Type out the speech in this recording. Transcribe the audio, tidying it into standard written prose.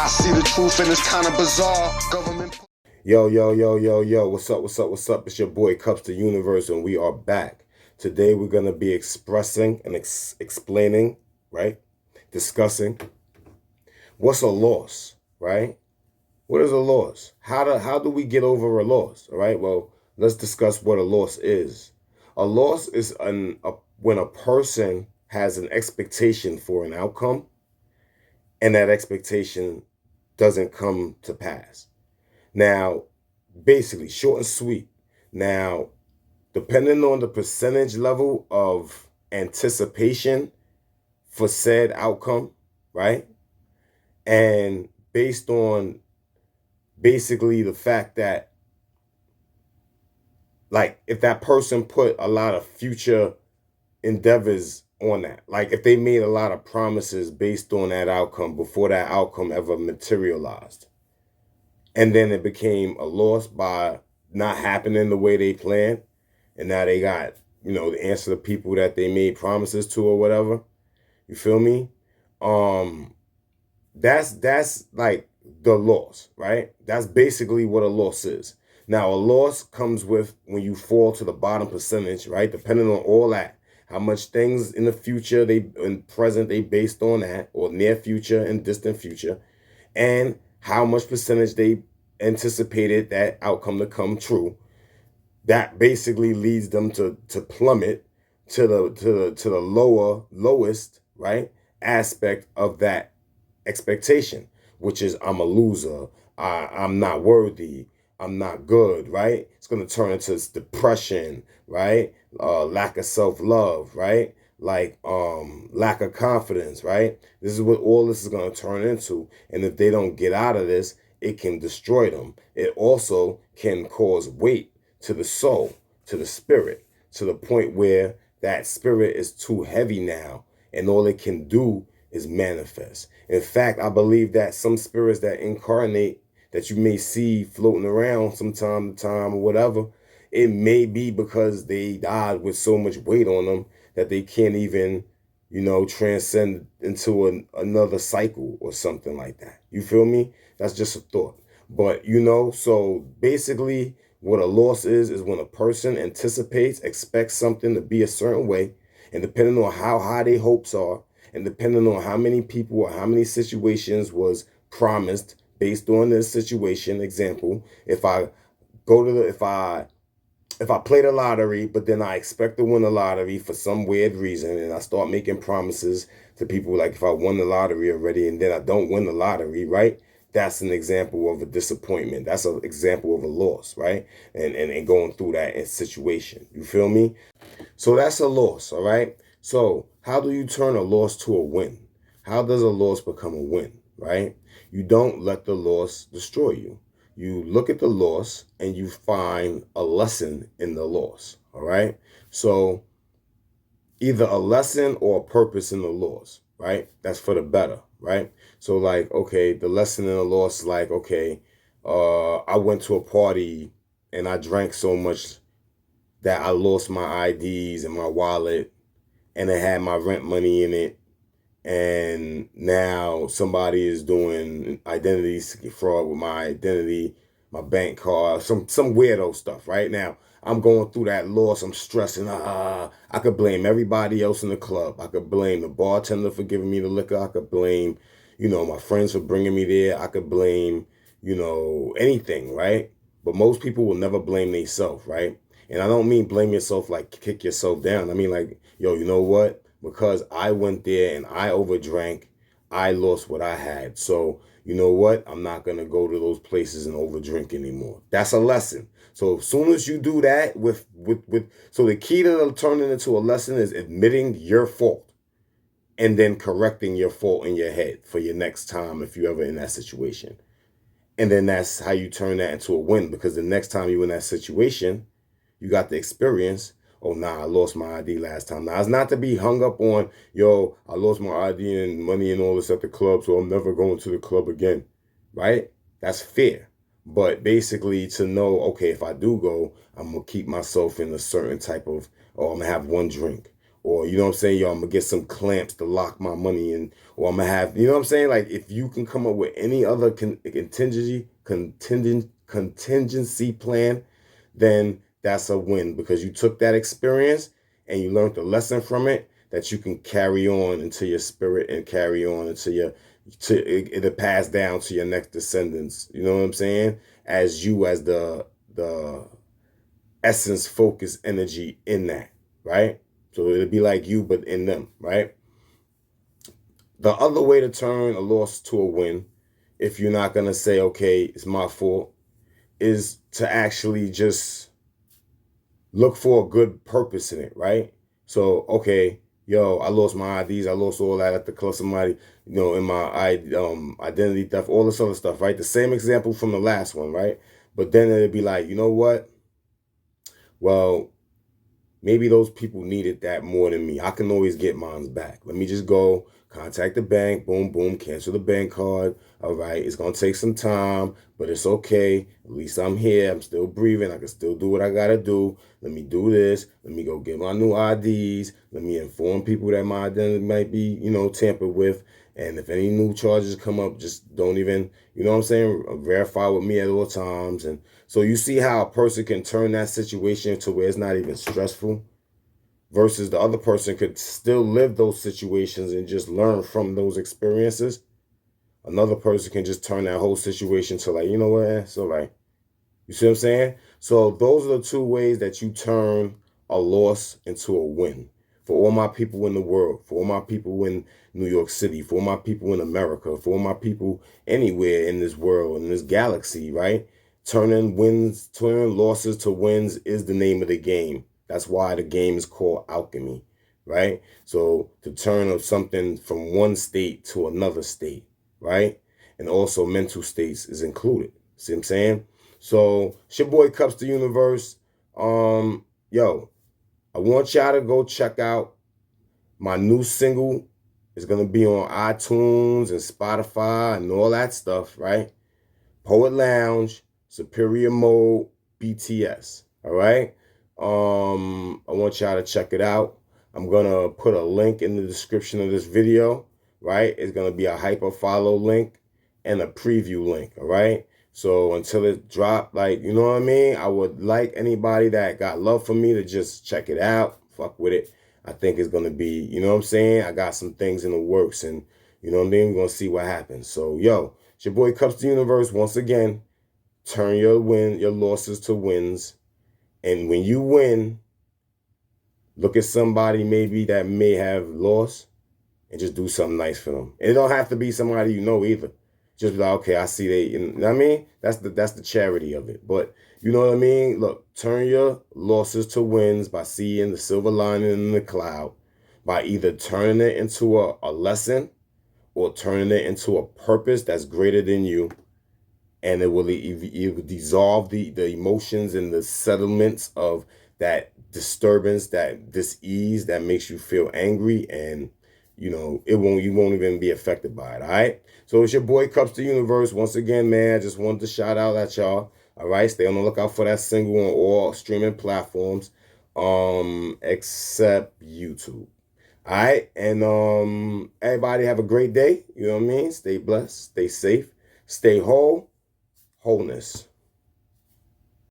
I see the truth and it's kind of bizarre. Government. Yo, what's up? It's your boy Kupz the Universe, and we are back. Today we're going to be expressing and explaining, right? Discussing what's a loss, right? What is a loss? How do we get over a loss, all right? Well, let's discuss what a loss is. A loss is when a person has an expectation for an outcome and that expectation doesn't come to pass. Now, basically, short and sweet. Now, depending on the percentage level of anticipation for said outcome, right? And based on basically the fact that, like, if that person put a lot of future endeavors on that, like if they made a lot of promises based on that outcome before that outcome ever materialized, and then it became a loss by not happening the way they planned, and now they got, the answer to people that they made promises to or whatever. You feel me? That's like the loss, right? That's basically what a loss is. Now, a loss comes with when you fall to the bottom percentage, right? Depending on all that, how much things in the future in present they based on that, or near future and distant future, and how much percentage they anticipated that outcome to come true. That basically leads them to plummet to the lowest, right, aspect of that expectation, which is I'm a loser, I'm not worthy, I'm not good, right? It's going to turn into depression, right? Lack of self-love, right? Like lack of confidence, right? This is what all this is going to turn into. And if they don't get out of this, it can destroy them. It also can cause weight to the soul, to the spirit, to the point where that spirit is too heavy now, and all it can do is manifest. In fact, I believe that some spirits that incarnate, that you may see floating around from time to time or whatever, it may be because they died with so much weight on them that they can't even, transcend into another cycle or something like that. You feel me? That's just a thought. But, so basically what a loss is when a person expects something to be a certain way, and depending on how high their hopes are, and depending on how many people or how many situations was promised based on this situation. Example, if I play the lottery, but then I expect to win the lottery for some weird reason, and I start making promises to people like if I won the lottery already and then I don't win the lottery, right? That's an example of a disappointment. That's an example of a loss, right? And going through that situation. You feel me? So that's a loss, all right? So how do you turn a loss to a win? How does a loss become a win, right? You don't let the loss destroy you. You look at the loss and you find a lesson in the loss, all right? So either a lesson or a purpose in the loss, right? That's for the better, right? So like, okay, the lesson in the loss is like, okay, I went to a party and I drank so much that I lost my IDs and my wallet, and it had my rent money in it. And now somebody is doing identity fraud with my identity, my bank card, some weirdo stuff. Right now, I'm going through that loss. I'm stressing. I could blame everybody else in the club. I could blame the bartender for giving me the liquor. I could blame, my friends for bringing me there. I could blame, anything, right? But most people will never blame themselves, right? And I don't mean blame yourself like kick yourself down. I mean like, yo, you know what? Because I went there and I overdrank, I lost what I had. So, you know what? I'm not going to go to those places and overdrink anymore. That's a lesson. So as soon as you do that so the key to turning into a lesson is admitting your fault and then correcting your fault in your head for your next time if you're ever in that situation. And then that's how you turn that into a win, because the next time you're in that situation, you got the experience. Oh, nah, I lost my ID last time. Now, it's not to be hung up on, yo, I lost my ID and money and all this at the club, so I'm never going to the club again, right? That's fair. But basically to know, okay, if I do go, I'm going to keep myself in a certain type of, oh, I'm going to have one drink, Or, you know what I'm saying, yo, I'm gonna get some clamps to lock my money in, or I'm gonna have, you know what I'm saying? Like, if you can come up with any other contingency plan, then that's a win, because you took that experience and you learned the lesson from it that you can carry on into your spirit and carry on into it'll pass down to your next descendants. You know what I'm saying? As you, as the essence, focus, energy in that, right? So it'll be like you, but in them, right? The other way to turn a loss to a win, if you're not gonna say, okay, it's my fault, is to actually just look for a good purpose in it, right? So, okay, yo, I lost my IDs, I lost all that at the club, somebody, in my identity theft, all this other stuff, right? The same example from the last one, right? But then it'd be like, you know what? Well, maybe those people needed that more than me. I can always get mine back. Let me just go contact the bank, boom, boom, cancel the bank card. All right, it's going to take some time, but it's okay. At least I'm here. I'm still breathing. I can still do what I got to do. Let me do this. Let me go get my new IDs. Let me inform people that my identity might be, tampered with. And if any new charges come up, just don't even, you know what I'm saying, verify with me at all times. And so you see how a person can turn that situation to where it's not even stressful, versus the other person could still live those situations and just learn from those experiences. Another person can just turn that whole situation to like, you know what, it's all right. You see what I'm saying? So those are the two ways that you turn a loss into a win. For all my people in the world, for all my people in New York City, for all my people in America, for all my people anywhere in this world, in this galaxy, right? Turning losses to wins is the name of the game. That's why the game is called alchemy, right? So to turn of something from one state to another state, right? And also mental states is included. See what I'm saying? So it's your boy Kupz the Universe. Yo, I want y'all to go check out my new single. It's gonna be on iTunes and Spotify and all that stuff, right? Poet Lounge, Superior Mode, BTS. All right. I want y'all to check it out. I'm gonna put a link in the description of this video, right? It's gonna be a hyper follow link and a preview link, all right? So until it drop, like, you know what I mean? I would like anybody that got love for me to just check it out, fuck with it. I think it's gonna be, you know what I'm saying? I got some things in the works, and you know what I mean? We're gonna see what happens. So yo, it's your boy Kupz the Universe once again. Turn your losses to wins. And when you win, look at somebody maybe that may have lost and just do something nice for them. And it don't have to be somebody you know either. Just be like, okay, I see they, you know what I mean? That's the charity of it. But you know what I mean? Look, turn your losses to wins by seeing the silver lining in the cloud, by either turning it into a lesson or turning it into a purpose that's greater than you. And it will dissolve the emotions and the settlements of that disturbance, that dis-ease that makes you feel angry, and you won't even be affected by it. All right. So it's your boy Kupz the Universe once again, man. I just wanted to shout out at y'all. All right, stay on the lookout for that single on all streaming platforms, except YouTube. All right, and everybody have a great day. You know what I mean? Stay blessed, stay safe, stay whole. Wholeness.